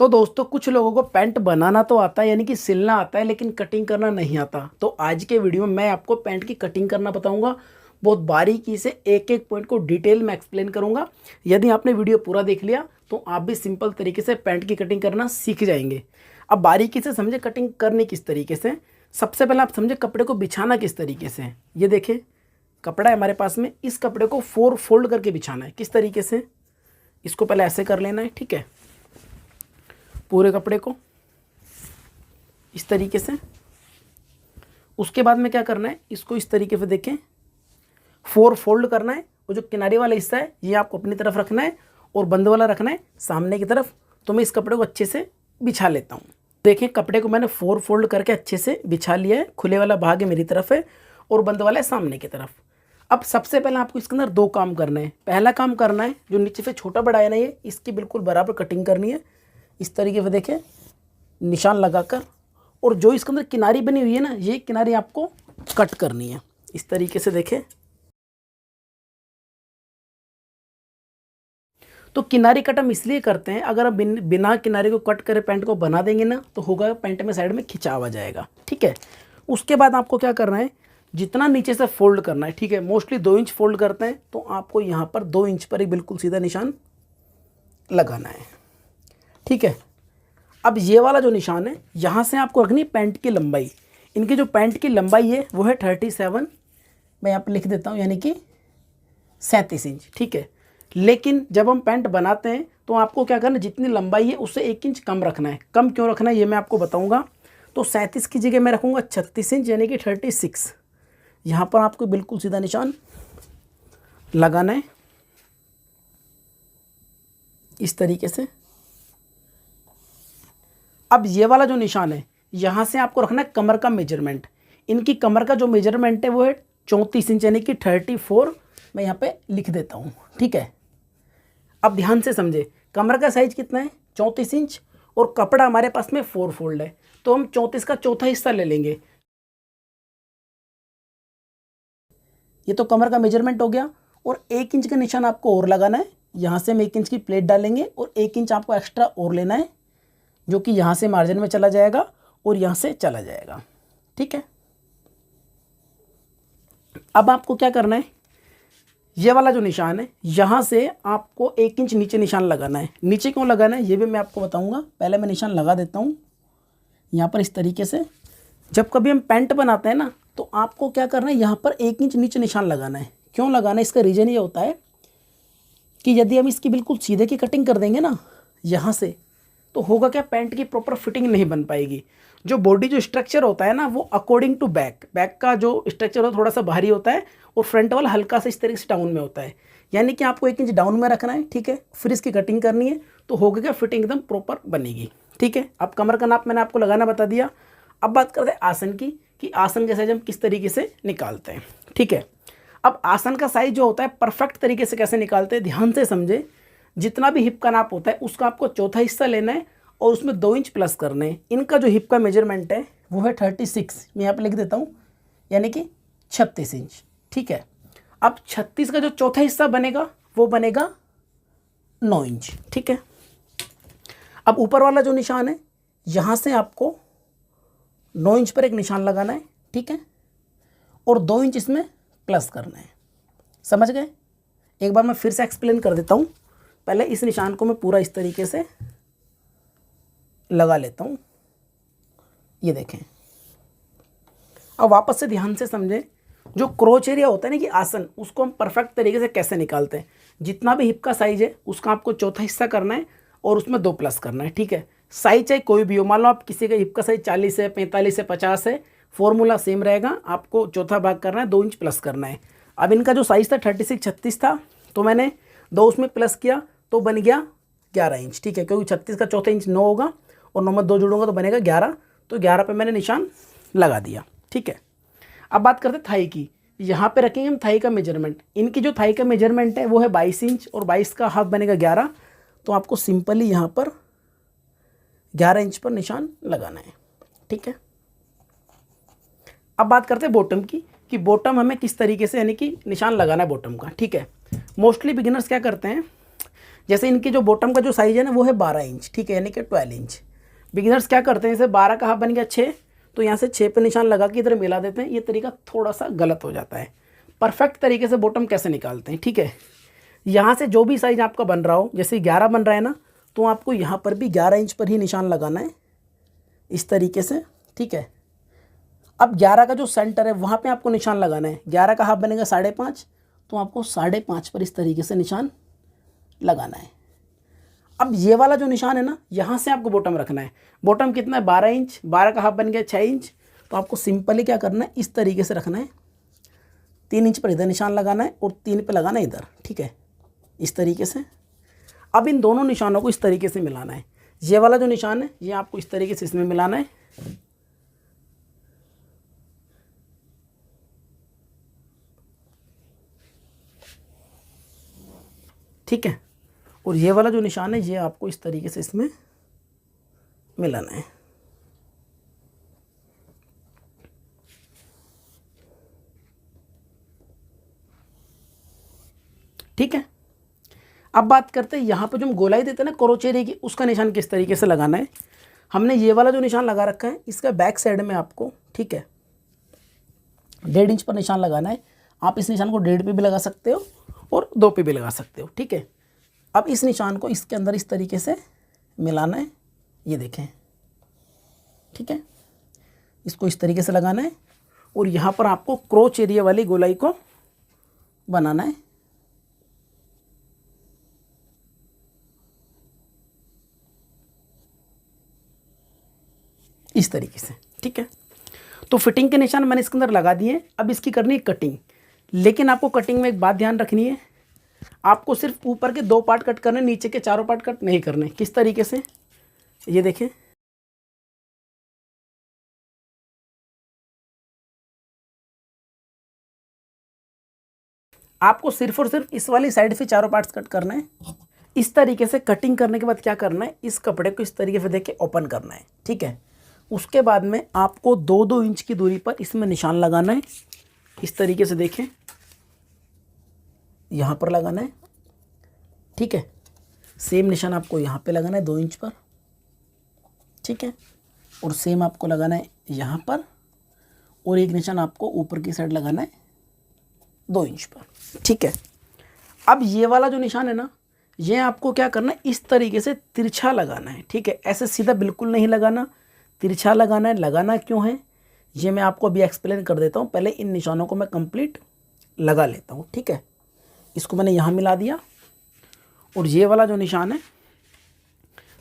तो दोस्तों कुछ लोगों को पैंट बनाना तो आता है, यानी कि सिलना आता है, लेकिन कटिंग करना नहीं आता। तो आज के वीडियो में मैं आपको पैंट की कटिंग करना बताऊंगा। बहुत बारीकी से एक एक पॉइंट को डिटेल में एक्सप्लेन करूंगा। यदि आपने वीडियो पूरा देख लिया तो आप भी सिंपल तरीके से पैंट की कटिंग करना सीख जाएंगे। अब बारीकी से समझे कटिंग करनी किस तरीके से। सबसे पहले आप समझे कपड़े को बिछाना किस तरीके से। ये देखें कपड़ा है हमारे पास में, इस कपड़े को 4 फोल्ड करके बिछाना है। किस तरीके से, इसको पहले ऐसे कर लेना है, ठीक है, पूरे कपड़े को इस तरीके से। उसके बाद में क्या करना है, इसको इस तरीके से देखें 4 फोल्ड करना है। वो जो किनारे वाला हिस्सा है ये आपको अपनी तरफ रखना है और बंद वाला रखना है सामने की तरफ। तो मैं इस कपड़े को अच्छे से बिछा लेता हूँ। देखें कपड़े को मैंने 4 फोल्ड करके अच्छे से बिछा लिया है। खुले वाला भाग है मेरी तरफ है और बंद वाला है सामने की तरफ। अब सबसे पहले आपको इसके अंदर 2 काम करने हैं। पहला काम करना है जो नीचे से छोटा बड़ा है ना, ये इसकी बिल्कुल बराबर कटिंग करनी है। इस तरीके से देखें निशान लगाकर, और जो इसके अंदर किनारी बनी हुई है ना, ये किनारी आपको कट करनी है। इस तरीके से देखें। तो किनारी कट हम इसलिए करते हैं, अगर हम बिना किनारी को कट करे पैंट को बना देंगे ना तो होगा पैंट में साइड में खिंचाव आ जाएगा, ठीक है। उसके बाद आपको क्या करना है, जितना नीचे से फोल्ड करना है, ठीक है, मोस्टली 2 इंच फोल्ड करते हैं तो आपको यहाँ पर 2 इंच पर एक बिल्कुल सीधा निशान लगाना है, ठीक है। अब ये वाला जो निशान है यहाँ से आपको रखनी पैंट की लंबाई। इनकी जो पैंट की लंबाई है वो है 37, मैं यहाँ पर लिख देता हूँ, यानी कि 37 इंच, ठीक है। लेकिन जब हम पैंट बनाते हैं तो आपको क्या करना है, जितनी लंबाई है उससे 1 इंच कम रखना है। कम क्यों रखना है ये मैं आपको बताऊँगा। तो 37 की जगह मैं रखूँगा 36 इंच, यानी कि 36। यहाँ पर आपको बिल्कुल सीधा निशान लगाना है इस तरीके से। अब ये वाला जो निशान है यहाँ से आपको रखना है कमर का मेजरमेंट। इनकी कमर का जो मेजरमेंट है वो है 34 इंच, यानी कि 34 मैं यहाँ पे लिख देता हूँ, ठीक है। अब ध्यान से समझे कमर का साइज कितना है 34 इंच, और कपड़ा हमारे पास में 4 फोल्ड है। तो हम 34 का चौथा हिस्सा ले लेंगे। ये तो कमर का मेजरमेंट हो गया। और 1 इंच का निशान आपको और लगाना है। यहाँ से हम 1 इंच की प्लेट डालेंगे और 1 इंच आपको एक्स्ट्रा और लेना है, जो कि यहाँ से मार्जिन में चला जाएगा और यहाँ से चला जाएगा, ठीक है। अब आपको क्या करना है, ये वाला जो निशान है यहाँ से आपको 1 इंच नीचे निशान लगाना है। नीचे क्यों लगाना है ये भी मैं आपको बताऊँगा। पहले मैं निशान लगा देता हूँ यहाँ पर इस तरीके से। जब कभी हम पैंट बनाते हैं ना तो आपको क्या करना है, यहाँ पर 1 इंच नीचे निशान लगाना है। क्यों लगाना है, इसका रीज़न ये होता है कि यदि हम इसकी बिल्कुल सीधे की कटिंग कर देंगे ना यहाँ से, तो होगा क्या, पैंट की प्रॉपर फिटिंग नहीं बन पाएगी। जो बॉडी जो स्ट्रक्चर होता है ना वो अकॉर्डिंग टू बैक का जो स्ट्रक्चर होता है थोड़ा सा भारी होता है और फ्रंट वाला हल्का सा इस तरीके से डाउन में होता है। यानी कि आपको 1 इंच डाउन में रखना है, ठीक है। फिर इसकी कटिंग करनी है तो होगा क्या, फिटिंग एकदम प्रॉपर बनेगी, ठीक है। अब कमर का नाप मैंने आपको लगाना बता दिया। अब बात करते हैं आसन की, कि आसन का साइज हम किस तरीके से निकालते हैं, ठीक है। अब आसन का साइज जो होता है परफेक्ट तरीके से कैसे निकालते हैं, ध्यान से समझे। जितना भी हिप का नाप होता है उसका आपको चौथा हिस्सा लेना है और उसमें 2 इंच प्लस करने हैं। इनका जो हिप का मेजरमेंट है वो है 36, मैं यहाँ पे लिख देता हूँ, यानी कि 36 इंच, ठीक है। अब 36 का जो चौथा हिस्सा बनेगा वो बनेगा 9 इंच, ठीक है। अब ऊपर वाला जो निशान है यहाँ से आपको 9 इंच पर एक निशान लगाना है, ठीक है, और 2 इंच इसमें प्लस करना है। समझ गए। एक बार मैं फिर से एक्सप्लेन कर देता हूँ। पहले इस निशान को मैं पूरा इस तरीके से लगा लेता हूँ, ये देखें। अब वापस से ध्यान से समझें, जो क्रोच एरिया होता है ना कि आसन, उसको हम परफेक्ट तरीके से कैसे निकालते हैं। जितना भी हिप का साइज है उसका आपको चौथा हिस्सा करना है और उसमें 2 प्लस करना है, ठीक है। साइज चाहे कोई भी हो, मान लो आप किसी का हिप का साइज 40 है, 45 है, 50 है, फॉर्मूला सेम रहेगा। आपको चौथा भाग करना है, 2 इंच प्लस करना है। अब इनका जो साइज़ था 36 36 था, तो मैंने 2 उसमें प्लस किया तो बन गया 11 इंच, ठीक है। क्योंकि 36 का चौथा इंच 9 होगा और 9 में 2 जोड़ूंगा तो बनेगा 11। तो 11 पे मैंने निशान लगा दिया, ठीक है। अब बात करते हैं थाई की। यहाँ पे रखेंगे हम थाई का मेजरमेंट। इनकी जो थाई का मेजरमेंट है वो है 22 इंच और 22 का हाफ बनेगा 11। तो आपको सिंपली यहाँ पर 11 इंच पर निशान लगाना है, ठीक है। अब बात करते हैं बॉटम की, कि बॉटम हमें किस तरीके से यानी कि निशान लगाना है बॉटम का, ठीक है। मोस्टली बिगिनर्स क्या करते हैं, जैसे इनकी जो बॉटम का जो साइज़ है ना वो है 12 इंच, ठीक है, यानी कि 12 इंच। बिगिनर्स क्या करते हैं, जैसे 12 का हाफ बन गया 6, तो यहाँ से 6 पे निशान लगा के इधर मिला देते हैं। ये तरीका थोड़ा सा गलत हो जाता है। परफेक्ट तरीके से बॉटम कैसे निकालते हैं, ठीक है, यहाँ से जो भी साइज़ आपका बन रहा हो, जैसे 11 बन रहा है ना, तो आपको यहाँ पर भी 11 इंच पर ही निशान लगाना है इस तरीके से, ठीक है। अब 11 का जो सेंटर है वहाँ पे आपको निशान लगाना है। 11 का हाफ बनेगा 5.5, तो आपको 5.5 पर इस तरीके से निशान लगाना है। अब ये वाला जो निशान है ना, यहाँ से आपको बॉटम रखना है। बॉटम कितना है, 12 इंच, 12 का हाफ बन गया 6 इंच, तो आपको सिंपली क्या करना है, इस तरीके से रखना है। 3 इंच पर इधर निशान लगाना है और 3 पे लगाना है इधर, ठीक है, इस तरीके से। अब इन दोनों निशानों को इस तरीके से मिलाना है। ये वाला जो निशान है ये आपको इस तरीके से इसमें मिलाना है, ठीक है, और ये वाला जो निशान है ये आपको इस तरीके से इसमें मिलाना है। ठीक है, अब बात करते हैं यहाँ पे जो हम गोलाई देते हैं ना क्रोचेरी की, उसका निशान किस तरीके से लगाना है। हमने ये वाला जो निशान लगा रखा है इसका बैक साइड में आपको, ठीक है, 1.5 इंच पर निशान लगाना है। आप इस निशान को 1.5 पे भी लगा सकते हो और 2 पे भी लगा सकते हो, ठीक है। अब इस निशान को इसके अंदर इस तरीके से मिलाना है, ये देखें, ठीक है, इसको इस तरीके से लगाना है और यहाँ पर आपको क्रोच एरिया वाली गोलाई को बनाना है। इस तरीके से, ठीक है। तो फिटिंग के निशान मैंने इसके अंदर लगा दिए। अब इसकी करनी है कटिंग, लेकिन आपको कटिंग में एक बात ध्यान रखनी है, आपको सिर्फ ऊपर के 2 पार्ट कट करने, नीचे के चारों पार्ट कट नहीं करने। किस तरीके से, ये देखें, आपको सिर्फ और सिर्फ इस वाली साइड से चारों पार्ट्स कट करना है। इस तरीके से कटिंग करने के बाद क्या करना है, इस कपड़े को इस तरीके से देख के ओपन करना है, ठीक है। उसके बाद में आपको 2-2 इंच की दूरी पर इसमें निशान लगाना है। इस तरीके से देखें, यहाँ पर लगाना है, ठीक है। सेम निशान आपको यहाँ पे लगाना है 2 इंच पर, ठीक है, और सेम आपको लगाना है यहाँ पर, और एक निशान आपको ऊपर की साइड लगाना है 2 इंच पर, ठीक है। अब ये वाला जो निशान है ना, ये आपको क्या करना है, इस तरीके से तिरछा लगाना है, ठीक है। ऐसे सीधा बिल्कुल नहीं लगाना, तिरछा लगाना है। लगाना क्यों है ये मैं आपको अभी एक्सप्लेन कर देता हूँ। पहले इन निशानों को मैं कंप्लीट लगा लेता हूँ, ठीक है। इसको मैंने यहाँ मिला दिया और ये वाला जो निशान है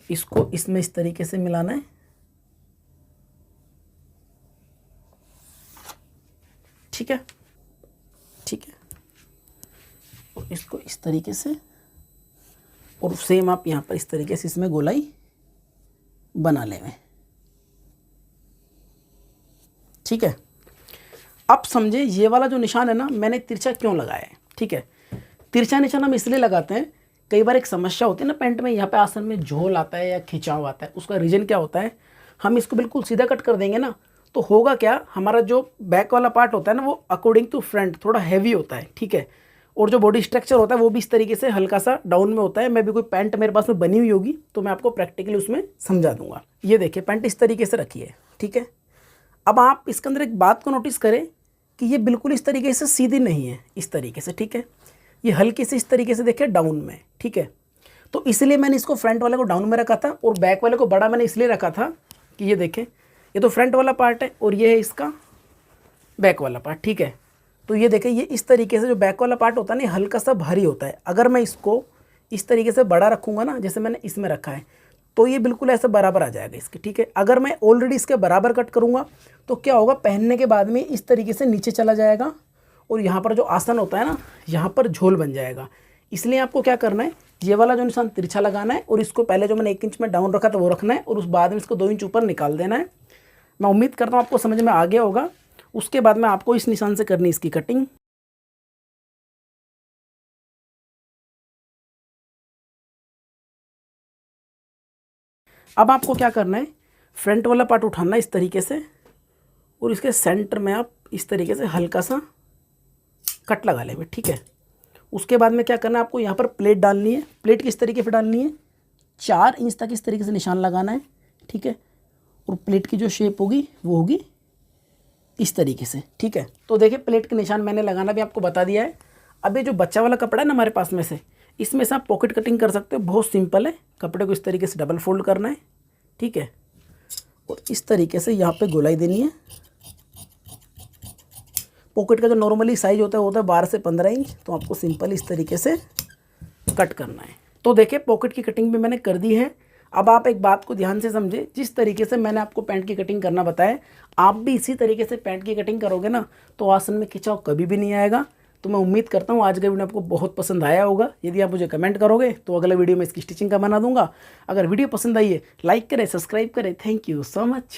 इसको इसमें इस तरीके से मिलाना है, ठीक है, ठीक है, और इसको इस तरीके से, और सेम आप यहाँ पर इस तरीके से इसमें गोलाई बना लेंगे, ठीक है। अब समझे ये वाला जो निशान है ना, मैंने तिरछा क्यों लगाया है, ठीक है। तिरछा निशान हम इसलिए लगाते हैं, कई बार एक समस्या होती है ना पैंट में, यहाँ पे आसन में झोल आता है या खिंचाव आता है। उसका रीज़न क्या होता है, हम इसको बिल्कुल सीधा कट कर देंगे ना, तो होगा क्या, हमारा जो बैक वाला पार्ट होता है ना वो अकॉर्डिंग टू फ्रंट थोड़ा हैवी होता है, ठीक है, और जो बॉडी स्ट्रक्चर होता है वो भी इस तरीके से हल्का सा डाउन में होता है। मैं भी कोई पैंट मेरे पास में बनी हुई होगी तो मैं आपको प्रैक्टिकली उसमें समझा दूंगा। ये देखिए पैंट इस तरीके से रखी है, ठीक है। अब आप इसके अंदर एक बात को नोटिस करें कि ये बिल्कुल इस तरीके से सीधी नहीं है, इस तरीके से, ठीक है, ये हल्की से इस तरीके से देखिए डाउन में, ठीक है। तो इसलिए मैंने इसको फ्रंट वाले को डाउन में रखा था और बैक वाले को बड़ा मैंने इसलिए रखा था कि ये देखें, ये तो फ्रंट वाला पार्ट है और ये है इसका बैक वाला पार्ट, ठीक है। तो ये देखें, ये इस तरीके से जो बैक वाला पार्ट होता है ना हल्का सा भारी होता है। अगर मैं इसको इस तरीके से बड़ा रखूँगा ना, जैसे मैंने इसमें रखा है, तो ये बिल्कुल ऐसा बराबर आ जाएगा इसके, ठीक है। अगर मैं ऑलरेडी इसके बराबर कट करूँगा तो क्या होगा, पहनने के बाद में इस तरीके से नीचे चला जाएगा और यहाँ पर जो आसन होता है ना, यहाँ पर झोल बन जाएगा। इसलिए आपको क्या करना है, ये वाला जो निशान तिरछा लगाना है और इसको पहले जो मैंने 1 इंच में डाउन रखा था वो रखना है और उस बाद में इसको 2 इंच ऊपर निकाल देना है। मैं उम्मीद करता हूँ आपको समझ में आ गया होगा। उसके बाद में आपको इस निशान से करनी इसकी कटिंग। अब आपको क्या करना है, फ्रंट वाला पार्ट उठाना है इस तरीके से और इसके सेंटर में आप इस तरीके से हल्का सा कट लगा लेंगे, ठीक है। उसके बाद में क्या करना है आपको, यहाँ पर प्लेट डालनी है। प्लेट किस तरीके से डालनी है, 4 इंच तक इस तरीके से निशान लगाना है, ठीक है। और प्लेट की जो शेप होगी वो होगी इस तरीके से, ठीक है। तो देखिए प्लेट के निशान मैंने लगाना भी आपको बता दिया है। अब ये जो बच्चा वाला कपड़ा है ना हमारे पास में से, इसमें से आप पॉकेट कटिंग कर सकते हो। बहुत सिंपल है, कपड़े को इस तरीके से डबल फोल्ड करना है, ठीक है। और इस तरीके से यहाँ पे गोलाई देनी है। पॉकेट का जो नॉर्मली साइज होता है वो होता है 12 से 15 इंच, तो आपको सिंपल इस तरीके से कट करना है। तो देखिए पॉकेट की कटिंग भी मैंने कर दी है। अब आप एक बात को ध्यान से समझे, जिस तरीके से मैंने आपको पैंट की कटिंग करना बताया, आप भी इसी तरीके से पैंट की कटिंग करोगे ना तो आसन में खिंचाव कभी भी नहीं आएगा। तो मैं उम्मीद करता हूँ आज का वीडियो आपको बहुत पसंद आया होगा। यदि आप मुझे कमेंट करोगे तो अगले वीडियो में इसकी स्टिचिंग का बना दूंगा। अगर वीडियो पसंद आई है लाइक करें, सब्सक्राइब करें। Thank you so much.